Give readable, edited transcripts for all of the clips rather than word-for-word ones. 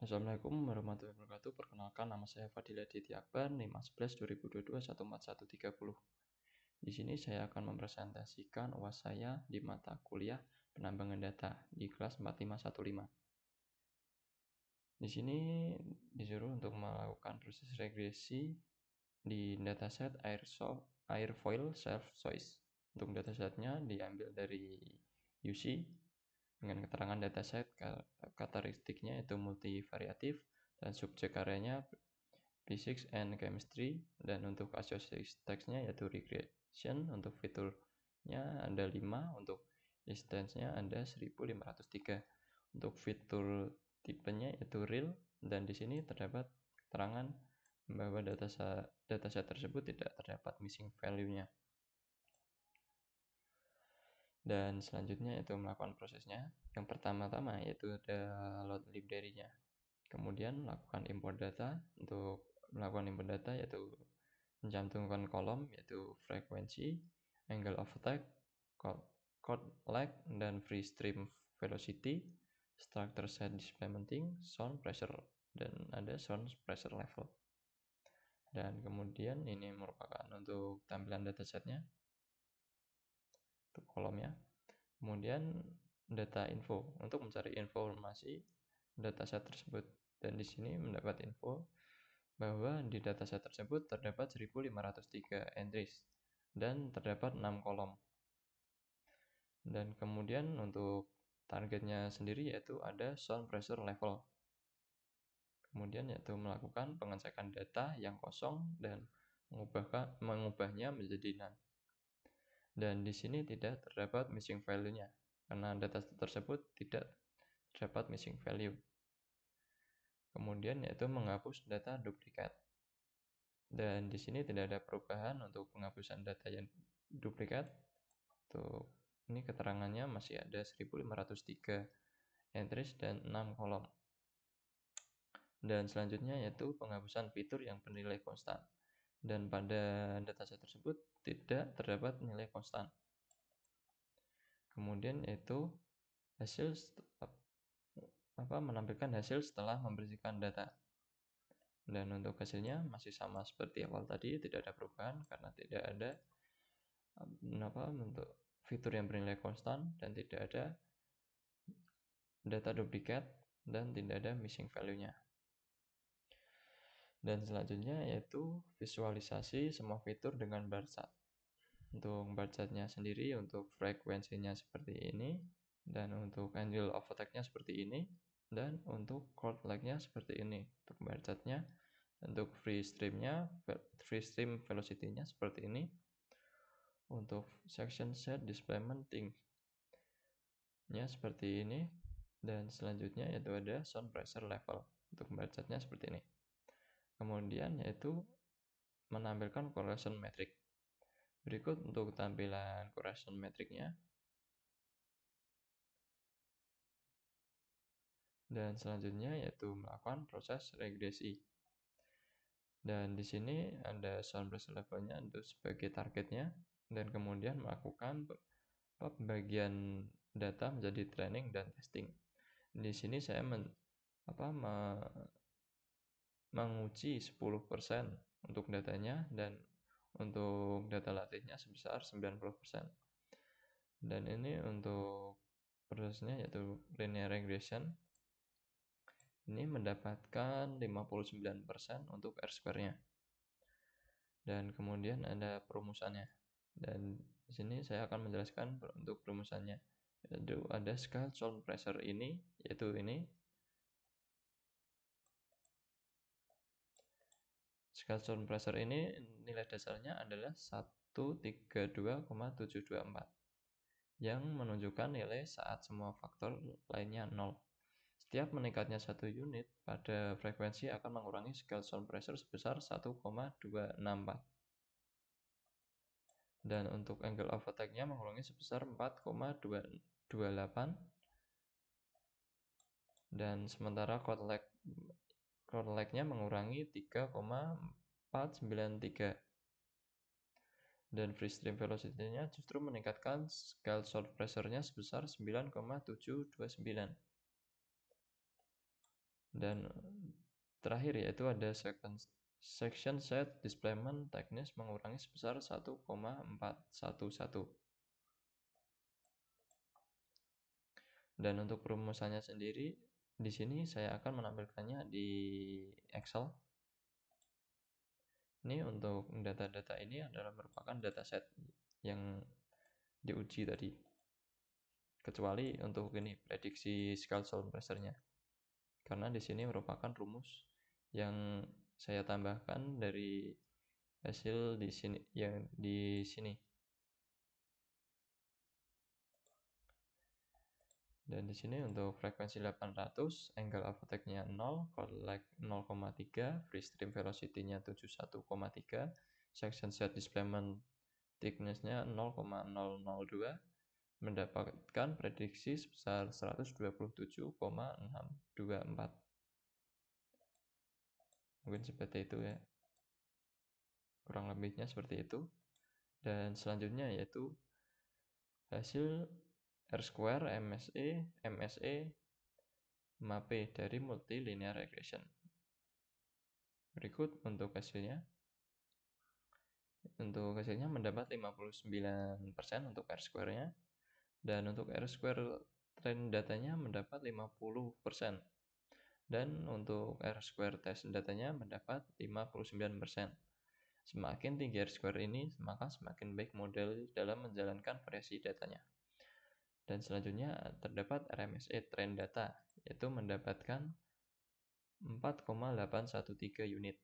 Assalamualaikum warahmatullahi wabarakatuh. Perkenalkan, nama saya Fadil Aditya Akbar, NIM 11 2022 14130. Di sini saya akan mempresentasikan UAS saya di mata kuliah penambangan data di kelas 4515. Di sini disuruh untuk melakukan proses regresi di dataset airfoil self choice. Untuk datasetnya diambil dari UC dengan keterangan dataset karakteristiknya itu multivariatif dan subjek karyanya Physics and Chemistry, dan untuk associated text-nya yaitu regression. Untuk fiturnya ada 5, untuk instance-nya ada 1503. Untuk fitur tipenya yaitu real, dan di sini terdapat keterangan bahwa dataset tersebut tidak terdapat missing value-nya. Dan selanjutnya itu melakukan prosesnya. Yang pertama-tama yaitu ada load library-nya. Kemudian melakukan import data. Untuk melakukan import data yaitu mencantumkan kolom yaitu frekuensi, angle of attack, chord lag, dan free stream velocity, structure set displacement, sound pressure, dan ada sound pressure level. Dan kemudian ini merupakan untuk tampilan datasetnya, untuk kolomnya. Kemudian data info untuk mencari informasi dataset tersebut, dan di sini mendapat info bahwa di dataset tersebut terdapat 1503 entries dan terdapat 6 kolom. Dan kemudian untuk targetnya sendiri yaitu ada sound pressure level. Kemudian yaitu melakukan pengecekan data yang kosong dan mengubahnya menjadi none. Dan di sini tidak terdapat missing value-nya karena data tersebut tidak terdapat missing value. Kemudian yaitu menghapus data duplikat. Dan di sini tidak ada perubahan untuk penghapusan data yang duplikat. Untuk ini keterangannya masih ada 1503 entries dan 6 kolom. Dan selanjutnya yaitu penghapusan fitur yang bernilai konstan. Dan pada dataset tersebut tidak terdapat nilai konstan. Kemudian yaitu menampilkan hasil setelah membersihkan data. Dan untuk hasilnya masih sama seperti awal tadi, tidak ada perubahan karena tidak ada untuk fitur yang bernilai konstan dan tidak ada data duplikat dan tidak ada missing value-nya. Dan selanjutnya yaitu visualisasi semua fitur dengan bar chart. Untuk bar chart-nya sendiri untuk frekuensinya seperti ini, dan untuk angle of attack-nya seperti ini, dan untuk chord lag-nya seperti ini. Untuk bar chart-nya, untuk free stream velocity-nya seperti ini. Untuk section set displacement-nya seperti ini, dan selanjutnya yaitu ada sound pressure level. Untuk bar chart-nya seperti ini. Kemudian yaitu menampilkan correlation metric. Berikut untuk tampilan correlation metric-nya. Dan selanjutnya yaitu melakukan proses regresi. Dan di sini ada sound pressure level-nya untuk sebagai targetnya, dan kemudian melakukan pembagian data menjadi training dan testing. Di sini saya menguji 10% untuk datanya, dan untuk data latihnya sebesar 90%. Dan ini untuk prosesnya yaitu linear regression. Ini mendapatkan 59% untuk R-square-nya. Dan kemudian ada perumusannya. Dan di sini saya akan menjelaskan untuk perumusannya. Yaitu ada scale sound pressure ini, yaitu ini. Scale sound pressure ini nilai dasarnya adalah 132,724 yang menunjukkan nilai saat semua faktor lainnya 0. Setiap meningkatnya 1 unit pada frekuensi akan mengurangi scale sound pressure sebesar 1,264. Dan untuk angle of attack-nya mengurangi sebesar 4,228. Dan sementara chord lag-nya mengurangi 3,493. Dan free stream velocity-nya justru meningkatkan scale sound pressure-nya sebesar 9,729. Dan terakhir yaitu ada section set displacement teknis mengurangi sebesar 1,411. Dan untuk perumusannya sendiri di sini saya akan menampilkannya di Excel. Ini untuk data-data ini adalah merupakan dataset yang diuji tadi. Kecuali untuk ini prediksi Scalzone pressure-nya. Karena di sini merupakan rumus yang saya tambahkan dari hasil di sini yang di sini. Dan di sini untuk frekuensi 800, angle of attack-nya 0, collect 0,3, free stream velocity-nya 71,3, section set displacement thickness-nya 0,002, mendapatkan prediksi sebesar 127,624. Mungkin seperti itu ya. Kurang lebihnya seperti itu. Dan selanjutnya yaitu hasil R-square, MSE, MAPE dari multilinear regression. Berikut untuk hasilnya. Untuk hasilnya mendapat 59% untuk R-square-nya. Dan untuk R-square trend datanya mendapat 50%. Dan untuk R-square test datanya mendapat 59%. Semakin tinggi R-square ini, maka semakin baik model dalam menjalankan variasi datanya. Dan selanjutnya terdapat RMSE trend data, yaitu mendapatkan 4,813 unit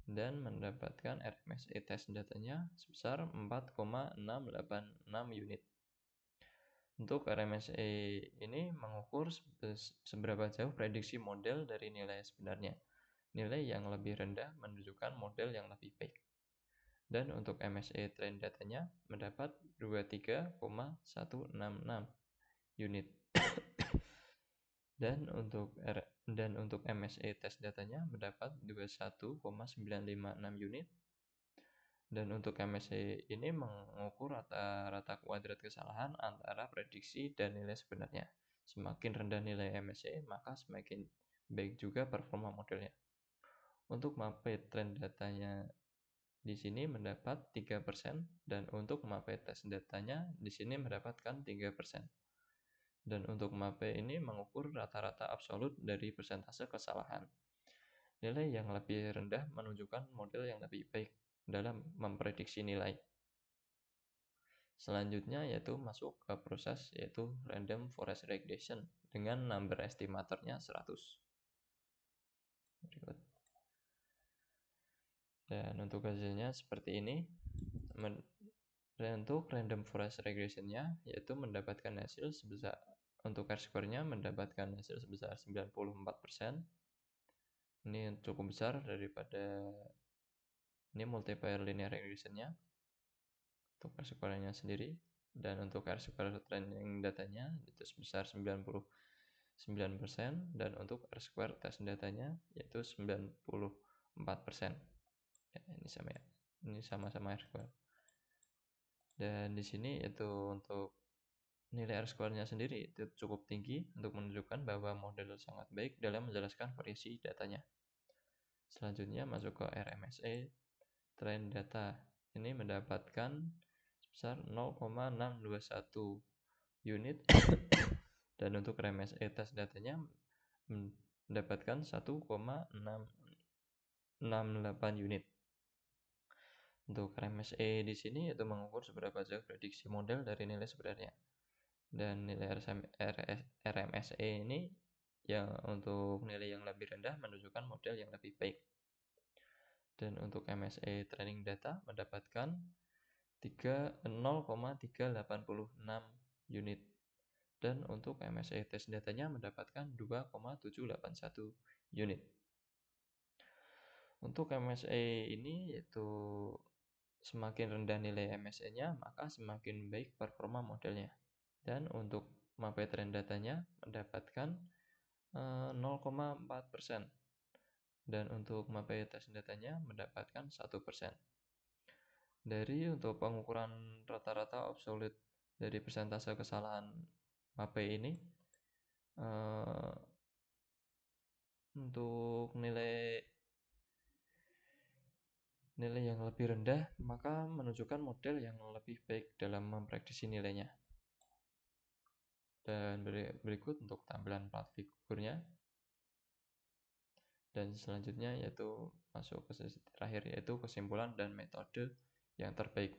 dan mendapatkan RMSE test datanya sebesar 4,686 unit. Untuk RMSE ini mengukur seberapa jauh prediksi model dari nilai sebenarnya. Nilai yang lebih rendah menunjukkan model yang lebih baik. Dan untuk MSE trend datanya mendapat 23,166 unit. Dan untuk MSE test datanya mendapat 21,956 unit. Dan untuk MSE ini mengukur rata-rata kuadrat kesalahan antara prediksi dan nilai sebenarnya. Semakin rendah nilai MSE, maka semakin baik juga performa modelnya. Untuk MAPE trend datanya di sini mendapat 3% dan untuk MAPE test datanya di sini mendapatkan 3%. Dan untuk MAPE ini mengukur rata-rata absolut dari persentase kesalahan. Nilai yang lebih rendah menunjukkan model yang lebih baik dalam memprediksi nilai. Selanjutnya yaitu masuk ke proses yaitu random forest regression dengan number estimatornya 100. Berikut. Dan untuk hasilnya seperti ini. Untuk random forest regression-nya yaitu mendapatkan hasil sebesar untuk R-square-nya mendapatkan hasil sebesar 94%. Ini cukup besar daripada ini multiplier linear regression-nya untuk R-square-nya sendiri. Dan untuk R-square training datanya itu sebesar 99%. Dan untuk R-square test datanya yaitu 94%. Ya, ini sama-sama R-square. Dan di sini itu untuk nilai R-square-nya sendiri itu cukup tinggi untuk menunjukkan bahwa model sangat baik dalam menjelaskan variasi datanya. Selanjutnya masuk ke RMSE trend data. Ini mendapatkan sebesar 0,621 unit dan untuk RMSE test datanya mendapatkan 1,668 unit. Untuk RMSE di sini itu mengukur seberapa jauh prediksi model dari nilai sebenarnya. Dan nilai RMSE ini yang untuk nilai yang lebih rendah menunjukkan model yang lebih baik. Dan untuk MSE training data mendapatkan 0,386 unit. Dan untuk MSE test datanya mendapatkan 2,781 unit. Untuk MSE ini yaitu semakin rendah nilai MSE-nya, maka semakin baik performa modelnya. Dan untuk MAPE trend datanya mendapatkan 0,4%. Dan untuk MAPE test datanya mendapatkan 1%. Dari untuk pengukuran rata-rata absolute dari persentase kesalahan MAPE ini Untuk nilai yang lebih rendah, maka menunjukkan model yang lebih baik dalam memprediksi nilainya. Dan berikut untuk tampilan plat figurnya. Dan selanjutnya yaitu masuk ke sesi terakhir, yaitu kesimpulan dan metode yang terbaik.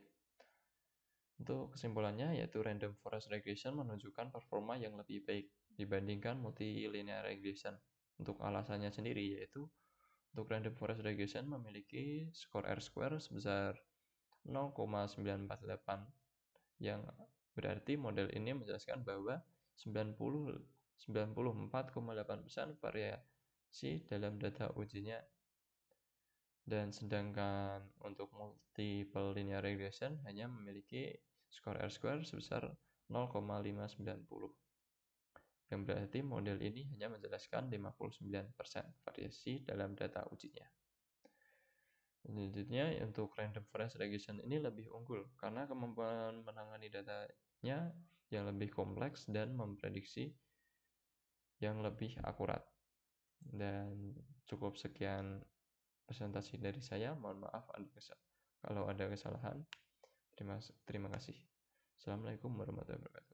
Untuk kesimpulannya yaitu random forest regression menunjukkan performa yang lebih baik dibandingkan multilinear regression. Untuk alasannya sendiri yaitu untuk random forest regression memiliki skor R-square sebesar 0,948 yang berarti model ini menjelaskan bahwa 94,8% variasi dalam data ujinya. Dan sedangkan untuk multiple linear regression hanya memiliki skor R-square sebesar 0,590 yang berarti model ini hanya menjelaskan 59% variasi dalam data ujinya. Selanjutnya untuk random forest regression ini lebih unggul karena kemampuan menangani datanya yang lebih kompleks dan memprediksi yang lebih akurat. Dan cukup sekian presentasi dari saya. Mohon maaf kalau ada kesalahan. Terima kasih. Assalamualaikum warahmatullahi wabarakatuh.